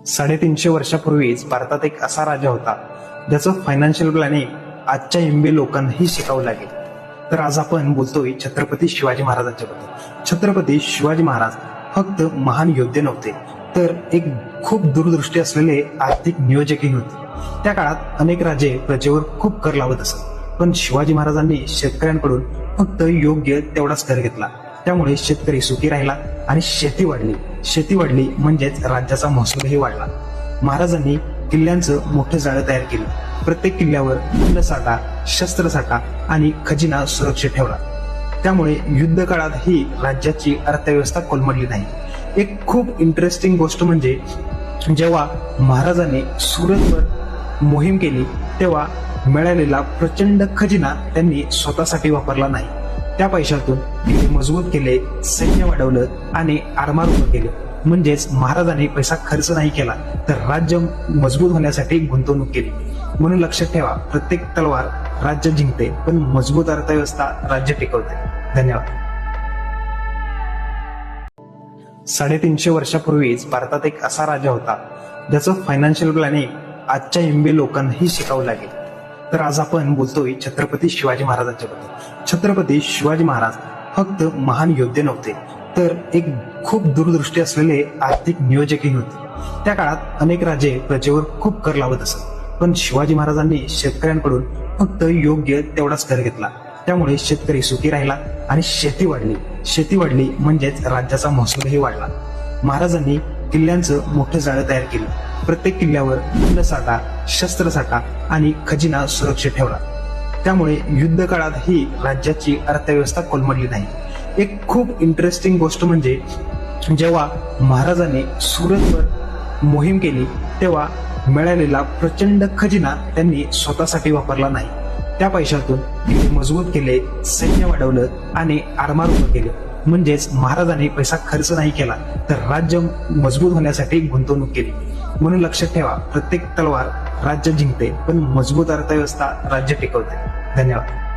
350 वर्षापूर्वीच भारतात एक असा राजा होता ज्याचं फायनान्शियल प्लॅनिंग आजच्या MBA लोकांनाही शिकावं लागेल. तर आज आपण बोलतोय छत्रपती शिवाजी महाराजांच्या बद्दल. छत्रपती शिवाजी महाराज फक्त महान योद्धे नव्हते, तर एक खूप दूरदृष्टी असलेले आर्थिक नियोजकही होते. त्या काळात अनेक राजे प्रजेवर खूप कर लावत असत, पण शिवाजी महाराजांनी शेतकऱ्यांकडून फक्त योग्य तेवढाच कर घेतला. त्यामुळे शेतकरी सुखी राहिला आणि शेती वाढली म्हणजेच राज्याचा महसूलही वाढला. महाराजांनी किल्ल्यांचं मोठं जाळं तयार केलं. प्रत्येक किल्ल्यावर अन्नसाठा, शस्त्रसाठा आणि खजिना सुरक्षित ठेवला. त्यामुळे युद्ध काळातही राज्याची अर्थव्यवस्था कोलमडली नाही. एक खूप इंटरेस्टिंग गोष्ट म्हणजे जेव्हा महाराजांनी सुरतवर मोहीम केली तेव्हा मिळालेला प्रचंड खजिना त्यांनी स्वतःसाठी वापरला नाही. त्या पैशातून किल्ले मजबूत केले, सैन्य वाढवलं आणि आरमार उभं केलं. म्हणजेच महाराजांनी पैसा खर्च नाही केला, तर राज्य मजबूत होण्यासाठी गुंतवणूक केली. म्हणून लक्षात ठेवा, प्रत्येक तलवार राज्य जिंकते, पण मजबूत अर्थव्यवस्था राज्य टिकवते. धन्यवाद. 350 वर्षापूर्वीच भारतात एक असा राजा होता ज्याचं फायनान्शियल प्लॅनिंग आजच्या MBA लोकांनाही शिकावं लागेल. तर आज आपण बोलतोय छत्रपती शिवाजी महाराजांच्या बद्दल. छत्रपती शिवाजी महाराज फक्त महान योद्धे नव्हते, तर एक खूप दूरदृष्टी असलेले आर्थिक नियोजकही होते. त्या काळात अनेक राजे प्रजेवर खूप कर लावत असत, पण शिवाजी महाराजांनी शेतकऱ्यांकडून फक्त योग्य तेवढाच कर घेतला. त्यामुळे शेतकरी सुखी राहिला आणि शेती वाढली म्हणजेच राज्याचा महसूलही वाढला. महाराजांनी किल्ल्यांचं मोठं जाळं तयार केलं. प्रत्येक किल्ल्यावर अन्नसाठा, शस्त्रसाठा आणि खजिना सुरक्षित ठेवला. त्यामुळे युद्ध काळातही राज्याची अर्थव्यवस्था कोलमडली नाही. एक खूप इंटरेस्टिंग गोष्ट म्हणजे जेव्हा महाराजांनी सुरतवर मोहीम केली तेव्हा मिळालेला प्रचंड खजिना त्यांनी स्वतःसाठी वापरला नाही. त्या पैशातून किल्ले मजबूत केले, सैन्य वाढवलं आणि आरमार उभं केलं. म्हणजेच महाराजांनी पैसा खर्च नाही केला, तर राज्य मजबूत होण्यासाठी गुंतवणूक केली. म्हणून लक्षात ठेवा, प्रत्येक तलवार राज्य जिंकते, पण मजबूत अर्थव्यवस्था राज्य टिकवते. धन्यवाद.